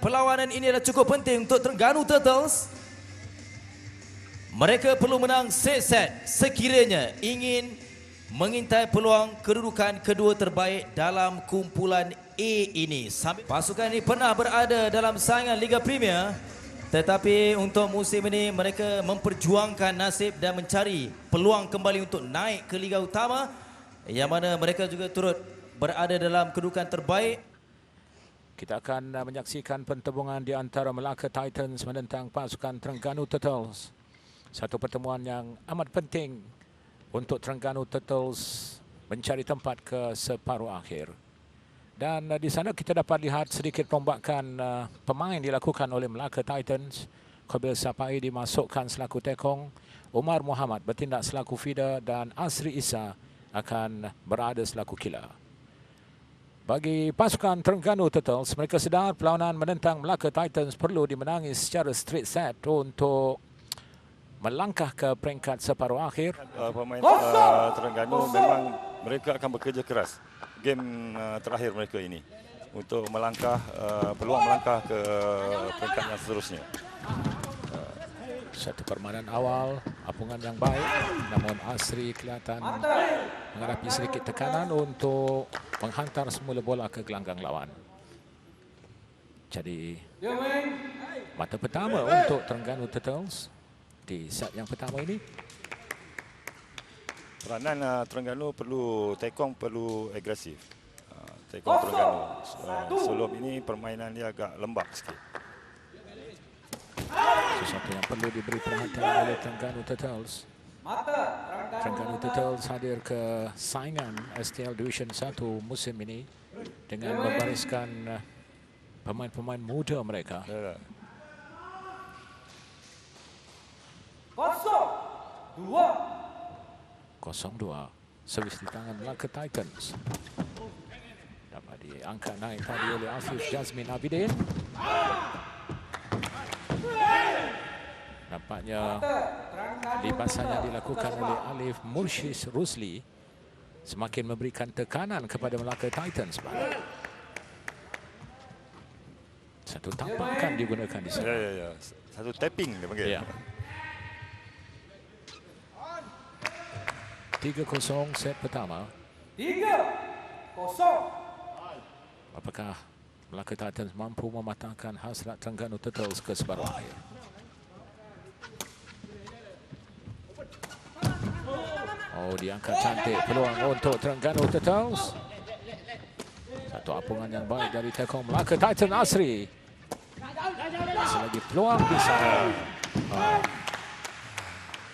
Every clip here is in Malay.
perlawanan ini adalah cukup penting untuk Terengganu Turtles. Mereka perlu menang set sekiranya ingin mengintai peluang kedudukan kedua terbaik dalam kumpulan A ini. Pasukan ini pernah berada dalam saingan Liga Premier, tetapi untuk musim ini mereka memperjuangkan nasib dan mencari peluang kembali untuk naik ke Liga Utama, yang mana mereka juga turut berada dalam kedudukan terbaik. Kita akan menyaksikan pertembungan di antara Melaka Titans menentang pasukan Terengganu Turtles. Satu pertemuan yang amat penting untuk Terengganu Turtles mencari tempat ke separuh akhir. Dan di sana kita dapat lihat sedikit perombakan pemain dilakukan oleh Melaka Titans. Qabil Sapai dimasukkan selaku tekong, Umar Muhammad bertindak selaku feeder dan Asri Isa akan berada selaku killer. Bagi pasukan Terengganu Turtles, mereka sedar perlawanan menentang Melaka Titans perlu dimenangi secara straight set untuk melangkah ke peringkat separuh akhir. Pemain Terengganu memang mereka akan bekerja keras game terakhir mereka ini untuk melangkah, peluang melangkah ke peringkat yang seterusnya. Satu permainan awal, apungan yang baik, namun Asri kelihatan menghadapi sedikit tekanan untuk menghantar semula bola ke gelanggang lawan. Jadi mata pertama untuk Terengganu Turtles di set yang pertama ini. Peranan Terengganu perlu tekong, perlu agresif. Tekong Terengganu sebelum ini permainan dia agak lembab sikit. Sesuatu yang perlu diberi perhatian oleh Terengganu Turtles. Terengganu Turtles hadir ke saingan STL Division 1 musim ini dengan membariskan pemain-pemain muda mereka. 0-2. Servis di tangan Melaka Titans. Dapat diangkat naik tadi oleh Afif Jazmin Abidin. Nampaknya libasan yang dilakukan oleh Alif Murshid Rusli semakin memberikan tekanan kepada Melaka Titans. Satu tampakan digunakan di sana. Ya. Satu tapping dia panggil. Ya. 3-0 set pertama. 3-0. Apakah Melaka Titans mampu mematahkan hasrat Terengganu Turtles ke separuh akhir? Oh, diangkat cantik peluang untuk Terengganu Turtles. Satu apungan yang baik dari tekong Melaka Titans Asri. Masih lagi peluang di sana.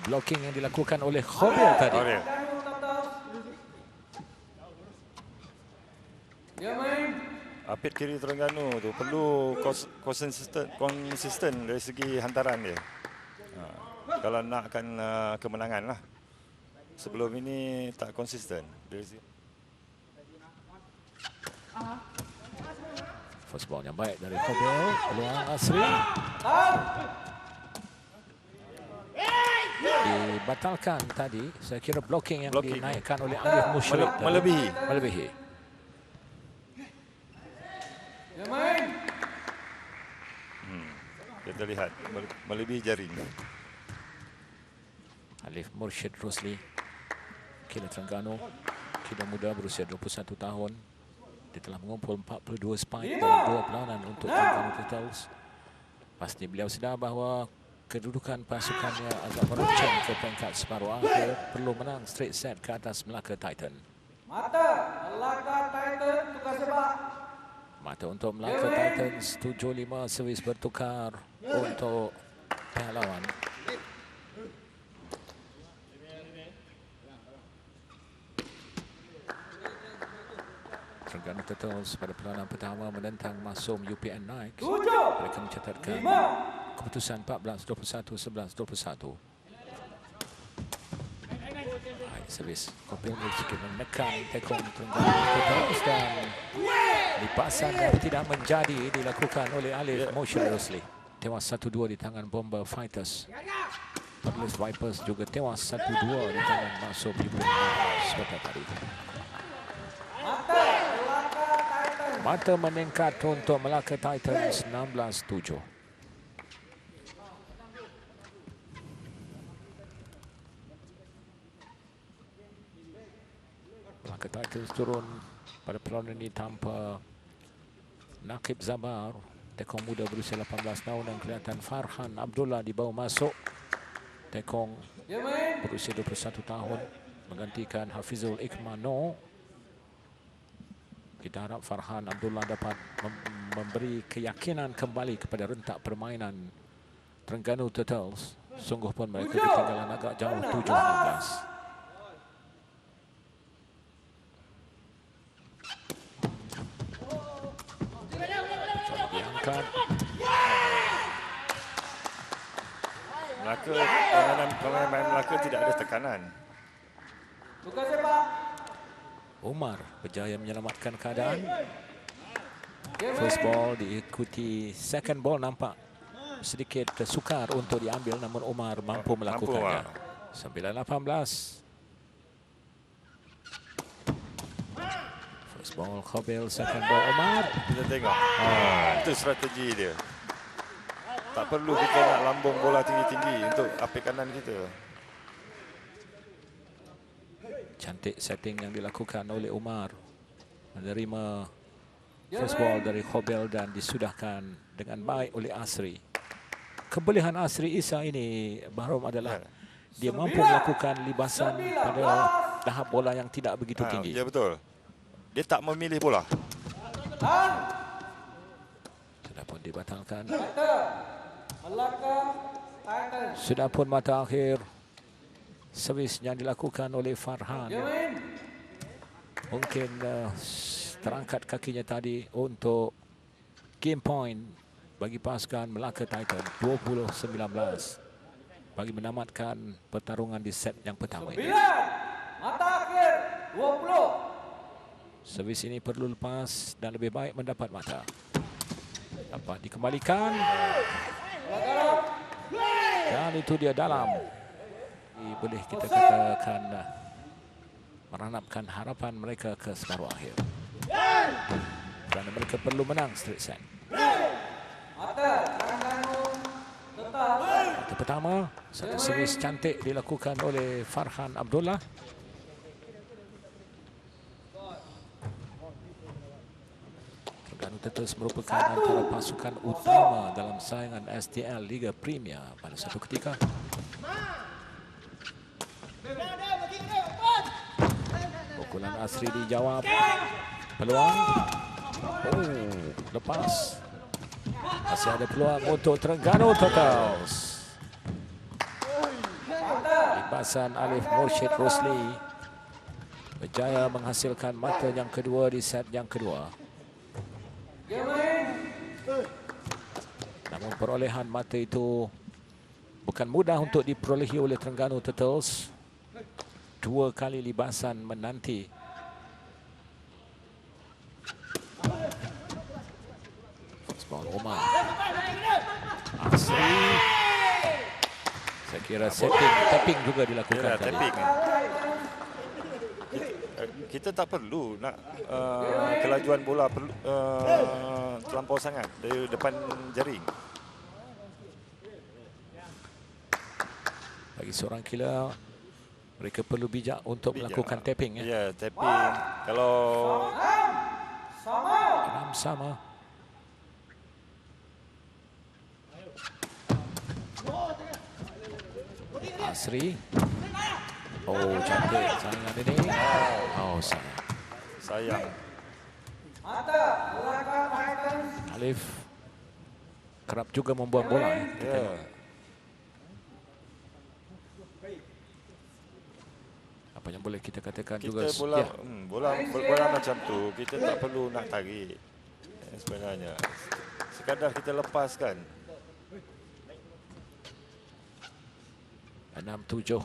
Blocking yang dilakukan oleh Qabil tadi. Apit kiri Terengganu tu perlu konsisten dari segi hantaran dia. Kalau nakkan kemenangan lah. Sebelum ini tak konsisten. First ball yang baik dari Qabil. Peluang Asri. Dibatalkan tadi. Saya kira blocking yang dinaikkan oleh Alif Mushrik melebihi. Kita lihat melebihi jaring. Alif Murshid Rusli, killer Terengganu, killer muda berusia 21 tahun. Dia telah mengumpul 42 spike dalam 2 perlawanan untuk Terengganu Turtles. Pasti beliau sedar bahawa kedudukan pasukannya agak meruncing ke peringkat separuh akhir, perlu menang straight set ke atas Melaka Titan. Melaka Titan tukar sebab. Mata untuk Melaka Titans, 7-5 servis bertukar untuk pihak lawan. Terengganu Turtles pada perlawanan pertama menentang Masum UPN Knights. Mereka mencatatkan keputusan 14-21, 11-21. Baik, servis Qabil sedikit menekan tekong Terengganu Turtles dan lipasan yang tidak menjadi dilakukan oleh Alif Murshid Rusli. Tewas 1-2 di tangan Bomber Fighters. Perlis Vipers juga tewas 1-2 di tangan Masum UPN Knights seperti tadi. Mata meningkat untuk Melaka Titans 16-7. Melaka Titans turun pada perlawanan ini tanpa Nakib Zabar, tekong muda berusia 18 tahun, dan kelihatan Farhan Abdullah dibawa masuk. Tekong berusia 21 tahun menggantikan Hafizul Ikmano. Kita harap Farhan Abdullah dapat memberi keyakinan kembali kepada rentak permainan Terengganu Turtles. Sungguh pun mereka ketinggalan agak jauh 7-16. Diangkat. Melaka, pemain Melaka tidak ada tekanan. Umar berjaya menyelamatkan keadaan. First ball diikuti second ball, nampak sedikit sukar untuk diambil, namun Umar mampu melakukannya. 9-18. First ball Khobil, second ball Umar. Kita tengok. Itu strategi dia. Tak perlu kita nak lambung bola tinggi-tinggi untuk apik kanan kita. Cantik setting yang dilakukan oleh Umar. Menerima first ball dari Khobil dan disudahkan dengan baik oleh Asri. Kebolehan Asri Isa ini, Bahrom, adalah dia mampu melakukan libasan pada tahap bola yang tidak begitu tinggi. Ya, betul. Dia tak memilih bola. Sudah pun dibatalkan. Sudah pun mata akhir. Servis yang dilakukan oleh Farhan. Mungkin terangkat kakinya tadi untuk game point bagi pasukan Melaka Titan. 20-19 bagi menamatkan pertarungan di set yang pertama ini. Mata akhir 20. Servis ini perlu lepas dan lebih baik mendapat mata. Dapat dikembalikan. Dan itu dia dalam. Boleh kita katakan meranapkan harapan mereka ke separuh akhir. Kerana mereka perlu menang straight set. Mata pertama, satu servis cantik dilakukan oleh Farhan Abdullah. Terengganu Turtles merupakan antara pasukan utama dalam saingan STL Liga Premier pada satu ketika. Pukulan Asri dijawab. Peluang. Lepas. Masih ada peluang untuk Terengganu Turtles. Libasan Alif Mursyid Rosli berjaya menghasilkan mata yang kedua di set yang kedua. Namun perolehan mata itu bukan mudah untuk diperolehi oleh Terengganu Turtles. 2 kali libasan menanti. First ball Omar. Asri. Saya kira tapping juga dilakukan tadi. Tapping. Kita tak perlu nak kelajuan bola terlampau sangat dari depan jaring. Bagi seorang killer, mereka perlu bijak untuk melakukan tapping. Ya, tapping. Kalau 6 sama. Asri. Oh, cantik sayangan ini. Oh, sayang. Alif kerap juga membuang bola. Apa yang boleh kita katakan Kita juga bola macam tu kita tak perlu nak tarik sebenarnya. Sekadar kita lepaskan. 6-7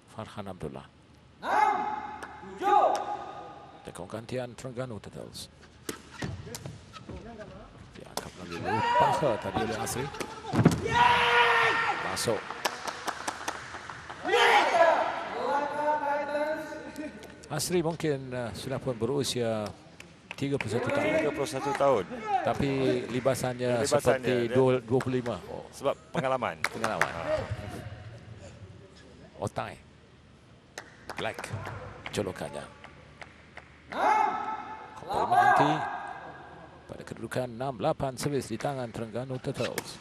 Farhan Abdullah. 6-7. Tekong gantian Terengganu Turtles. Diangkat melalui paha tadi oleh Asri. Masuk. Asri mungkin sudah pun berusia 31 tahun. 31 tahun. Tapi libasannya Libasannya, seperti dia- 25. Oh, Sebab pengalaman. pengalaman. Otai. Black. Jolokannya. Kopel menanti. Pada kedudukan 6-8 servis di tangan Terengganu Turtles.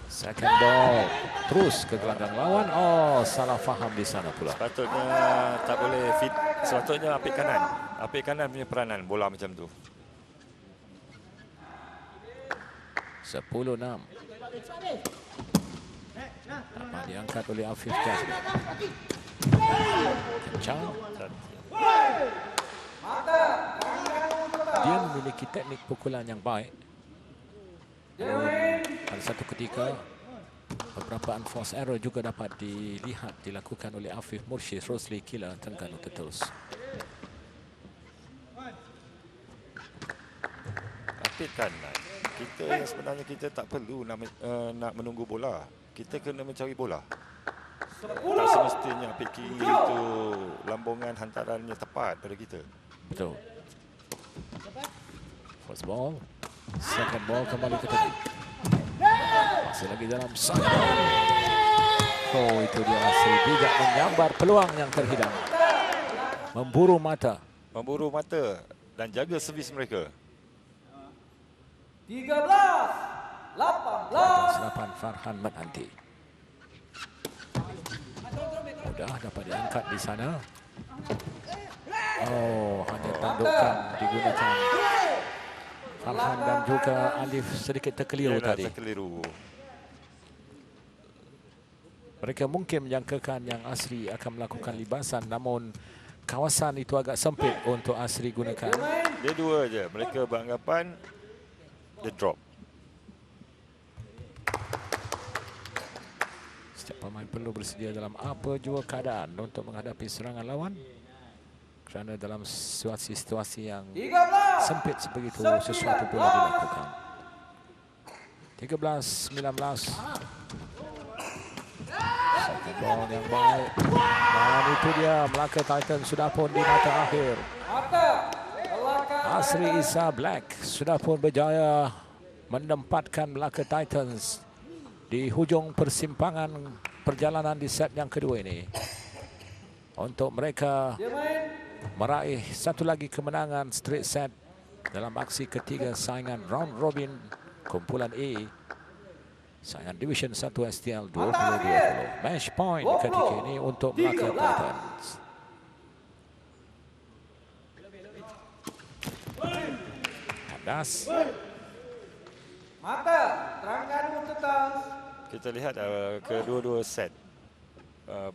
Second ball. Terus ke gelanggang lawan. Oh, salah faham di sana pula. Sepatutnya tak boleh fit. Sepatutnya apik kanan. Apik kanan punya peranan bola macam tu. 10-6. Dapat diangkat oleh Afif Jazmi. Kencang. Dia memiliki teknik pukulan yang baik. Pada satu ketika, beberapa unforced error juga dapat dilihat dilakukan oleh Afif Mursyid Rosli Kila Terengganu Turtles. Apik kanan. Kita yang sebenarnya kita tak perlu nak menunggu bola. Kita kena mencari bola. Tak semestinya apik kiri itu lambungan hantarannya tepat pada kita. Betul. First ball. Second ball kembali ke tepi. Masih lagi dalam sana. Oh, itu dia Asri bijak menyambar peluang yang terhidang. Memburu mata. Memburu mata dan jaga servis mereka. 18 Farhan menanti. Mudah dapat diangkat di sana. Oh, hanya tandukan digunakan. Farhan dan juga Alif sedikit terkeliru tadi. Terkeliru. Mereka mungkin menyangkakan yang Asri akan melakukan libasan, namun kawasan itu agak sempit untuk Asri gunakan. Dia dua je. Mereka beranggapan dia drop. Setiap pemain perlu bersedia dalam apa jua keadaan untuk menghadapi serangan lawan. Kerana dalam situasi yang sempit sebegitu, sesuatu boleh dilakukan. 13-19. Second ball yang baik. Dan itu dia, Melaka Titans sudah pun di mata akhir. Asri Isa Black sudah pun berjaya menempatkan Melaka Titans di hujung persimpangan perjalanan di set yang kedua ini. Untuk mereka meraih satu lagi kemenangan straight set dalam aksi ketiga saingan round robin kumpulan A, saingan Division 1 STL 20-20. Match point ketika ini untuk Melaka Titans. Kandas. Mata Terengganu Turtles. Kita lihat kedua-dua set.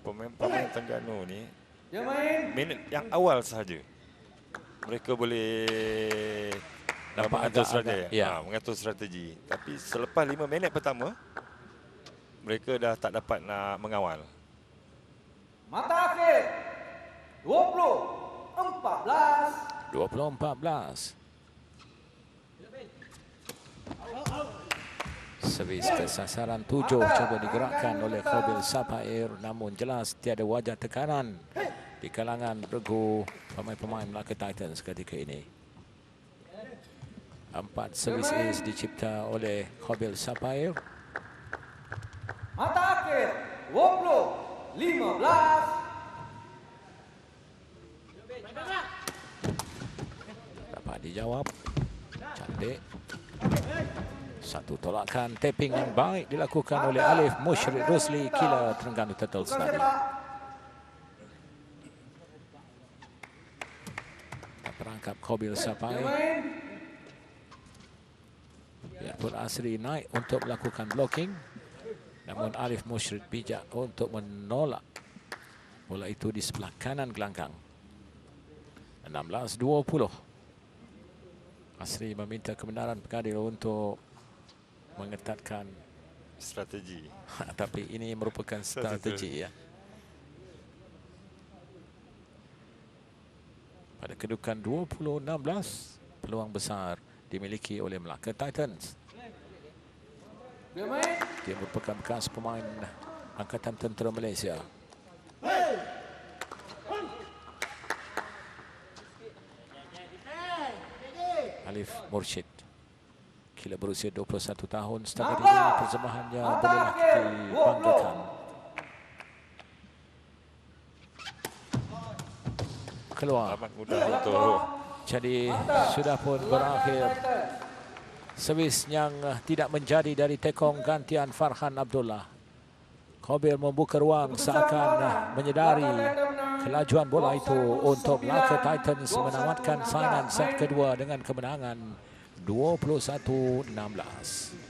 Pemain Terengganu ni minit yang awal sahaja mereka boleh mengatur strategi. Mengatur strategi. Tapi selepas 5 minit pertama mereka dah tak dapat nak mengawal. Mata akhir 20-14. 20-14. Servis ke sasaran 7 coba digerakkan oleh Khobil Sapair, namun jelas tiada wajah tekanan di kalangan regu pemain-pemain Melaka Titans ketika ini. 4 servis ace dicipta oleh Khobil Sapair. Mata akhir 20-15. Dapat dijawab. Cantik. Satu tolakan tapping yang baik dilakukan oleh Alif Mushrid Rosli Kila Terengganu Turtles tadi. Perangkap Khobil Sapai. Biarpun Asri naik untuk melakukan blocking, namun Alif Mushrid bijak untuk menolak bola itu di sebelah kanan gelanggang. 16-20. Asri meminta kebenaran pengadil untuk mengetatkan Strategi. tapi ini merupakan strategi ya. Pada kedudukan 20-16, peluang besar dimiliki oleh Melaka Titans. Dia merupakan bekas pemain Angkatan Tentera Malaysia. Khalif Mursyid. Kila berusia 21 tahun setakat ini, persembahannya bolehlah dibanggakan. Keluar. Amat mudah untuk Jadi sudah pun berakhir. Servis yang tidak menjadi dari tekong gantian Farhan Abdullah. Khabil membuka ruang seakan menyedari kelajuan bola itu untuk Melaka Titans menamatkan saingan set kedua dengan kemenangan 21-16.